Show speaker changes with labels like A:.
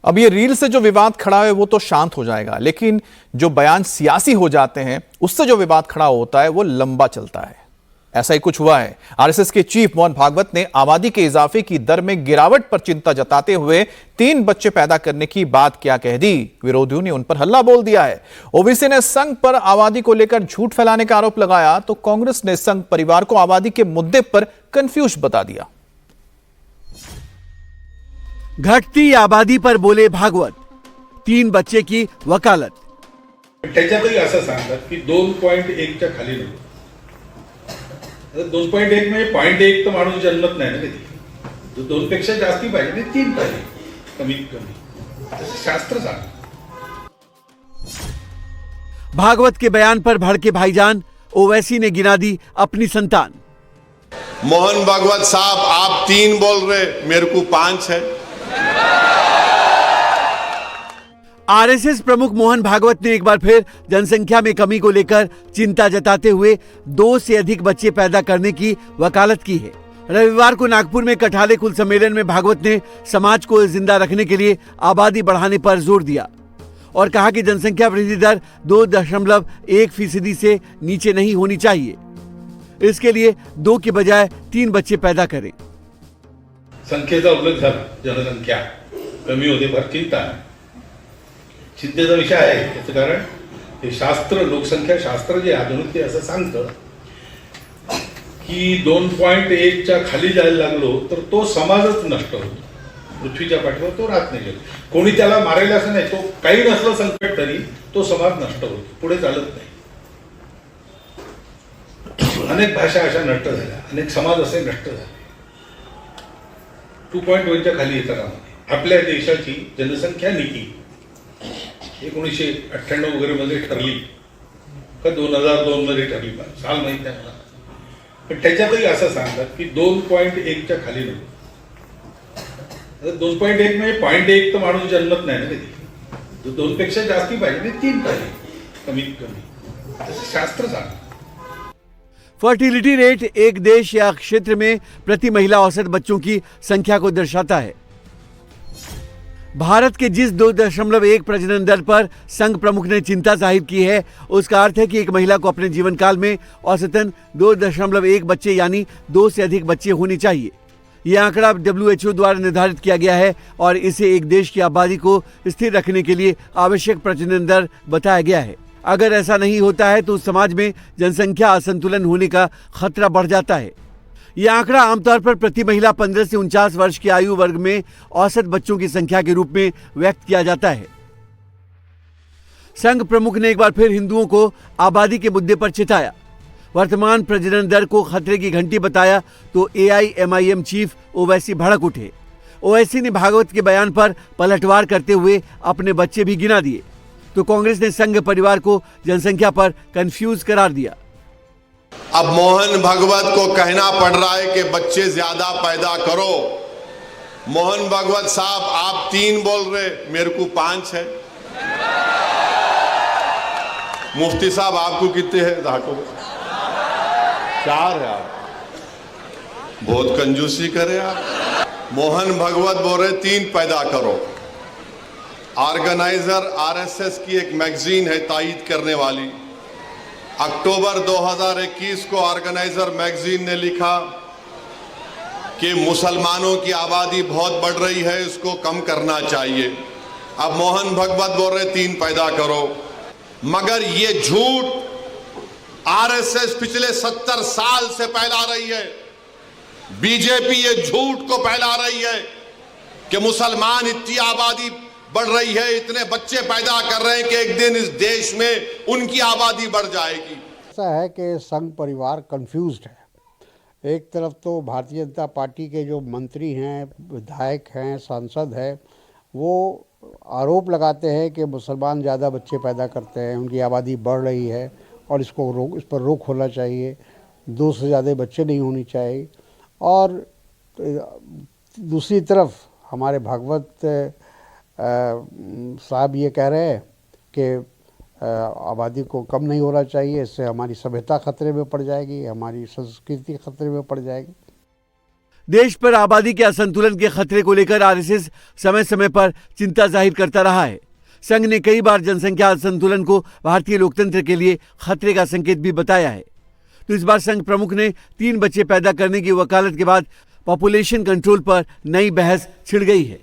A: अब ये रील से जो विवाद खड़ा है वो तो शांत हो जाएगा, लेकिन जो बयान सियासी हो जाते हैं उससे जो विवाद खड़ा होता है वो लंबा चलता है। ऐसा ही कुछ हुआ है। आरएसएस के चीफ मोहन भागवत ने आबादी के इजाफे की दर में गिरावट पर चिंता जताते हुए 3 बच्चे पैदा करने की बात क्या कह दी। विरोधियों ने उन पर हल्ला बोल दिया है। ओवैसी ने संघ पर आबादी को लेकर झूठ फैलाने का आरोप लगाया तो कांग्रेस ने संघ परिवार को आबादी के मुद्दे पर कंफ्यूज बता दिया।
B: घटती आबादी पर बोले भागवत, 3 बच्चे की वकालत।
C: त्याच्यातही असं सांगतात की 2.1च्या खाली नको। 2.1 म्हणजे 0.1 तर माणूस जन्मत नाही ना कधी। 2 पेक्षा जास्ती पाहिजे, 3 पाहिजे कमीत कमी, असं शास्त्र सांगतं।
B: भागवत के बयान पर भड़के भाईजान, ओवैसी ने गिना दी अपनी संतान।
D: मोहन भागवत साहब, आप 3 बोल रहे, मेरे को 5 है।
B: आरएसएस प्रमुख मोहन भागवत ने एक बार फिर जनसंख्या में कमी को लेकर चिंता जताते हुए 2 से अधिक बच्चे पैदा करने की वकालत की है। रविवार को नागपुर में कठाले कुल सम्मेलन में भागवत ने समाज को जिंदा रखने के लिए आबादी बढ़ाने पर जोर दिया और कहा कि जनसंख्या वृद्धि दर 2.1% से नीचे नहीं होनी चाहिए। इसके लिए 2 के बजाय 3 बच्चे पैदा करें।
C: संख्येचा उल्लेख झाला, जनसंख्या कमी होते फार चिंता आहे। चिंतेचा विषय आहे त्याचं कारण हे शास्त्र, लोकसंख्या शास्त्र जे आधुनिक ते असं सांगतं की 2.1च्या खाली जायला लागलो तर तो समाजच नष्ट होतो, पृथ्वीच्या पाठीवर तो राहत नाही। कोणी त्याला मारेल असं नाही, तो काही नसलं संकट तरी तो समाज नष्ट होतो, पुढे चालत नाही। अनेक भाषा अशा नष्ट झाल्या, अनेक समाज असे नष्ट झाले। 2.1च्या खाली येतं कामा। आपल्या देशाची जनसंख्या नीती 1998 वगैरे मध्ये ठरली का 2002 मध्ये ठरली, साल माहित नाही मला, पण त्याच्यातही असं सांगतात की 2.1च्या खाली नको। 2.1 म्हणजे 0.1 तर माणूस जन्मत नाही ना कधी। 2 पेक्षा जास्ती पाहिजे, 3 पाहिजे कमीत कमी, असं शास्त्र सांगतं।
B: फर्टिलिटी रेट एक देश या क्षेत्र में प्रति महिला औसत बच्चों की संख्या को दर्शाता है। भारत के जिस 2.1 प्रजनन दर पर संघ प्रमुख ने चिंता जाहिर की है, उसका अर्थ है कि एक महिला को अपने जीवन काल में औसतन 2.1 बच्चे यानी 2 से अधिक बच्चे होने चाहिए। यह आंकड़ा WHO द्वारा निर्धारित किया गया है और इसे एक देश की आबादी को स्थिर रखने के लिए आवश्यक प्रजनन दर बताया गया है। अगर ऐसा नहीं होता है तो उस समाज में जनसंख्या असंतुलन होने का खतरा बढ़ जाता है। यह आंकड़ा आमतौर पर प्रति महिला 15 से 49 वर्ष की आयु वर्ग में औसत बच्चों की संख्या के रूप में व्यक्त किया जाता है। संघ प्रमुख ने एक बार फिर हिंदुओं को आबादी के मुद्दे पर चिताया। वर्तमान प्रजनन दर को खतरे की घंटी बताया तो AIMIM चीफ ओवैसी भड़क उठे। ओवैसी ने भागवत के बयान पर पलटवार करते हुए अपने बच्चे भी गिना दिए तो कांग्रेस ने संघ परिवार को जनसंख्या पर कंफ्यूज करार दिया।
D: अब मोहन भागवत को कहना पड़ रहा है कि बच्चे ज्यादा पैदा करो। मोहन भागवत साहब, आप 3 बोल रहे, मेरे को 5 है। मुफ्ती साहब, आपको कितने हैं? 4 है। आप बहुत कंजूसी करे आप। मोहन भागवत बोल रहे 3 पैदा करो। ऑर्गेनाइजर आरएसएस की एक मैगजीन है तायीद करने वाली, अक्टूबर 2021 को ऑर्गेनाइजर मैगजीन ने लिखा कि मुसलमानों की आबादी बहुत बढ़ रही है, इसको कम करना चाहिए। अब मोहन भागवत बोल रहे 3 पैदा करो, मगर ये झूठ आरएसएस पिछले 70 साल से फैला रही है। बीजेपी ये झूठ को फैला रही है कि मुसलमान इतनी आबादी बढ़ रही है, इतने बच्चे पैदा कर रहे हैं कि एक दिन इस देश में उनकी आबादी बढ़ जाएगी।
E: ऐसा है कि संघ परिवार कंफ्यूज्ड है। एक तरफ तो भारतीय जनता पार्टी के जो मंत्री हैं, विधायक हैं, सांसद हैं, वो आरोप लगाते हैं कि मुसलमान ज़्यादा बच्चे पैदा करते हैं, उनकी आबादी बढ़ रही है और इस पर रोक होना चाहिए, 2 से ज़्यादा बच्चे नहीं होनी चाहिए। और दूसरी तरफ हमारे भागवत साहब ये कह रहे हैं कि आबादी को कम नहीं होना चाहिए, इससे हमारी सभ्यता खतरे में पड़ जाएगी, हमारी संस्कृति खतरे में पड़ जाएगी।
B: देश पर आबादी के असंतुलन के खतरे को लेकर आरएसएस समय समय पर चिंता जाहिर करता रहा है। संघ ने कई बार जनसंख्या असंतुलन को भारतीय लोकतंत्र के लिए खतरे का संकेत भी बताया है। तो इस बार संघ प्रमुख ने 3 बच्चे पैदा करने की वकालत के बाद पॉपुलेशन कंट्रोल पर नई बहस छिड़ गई है।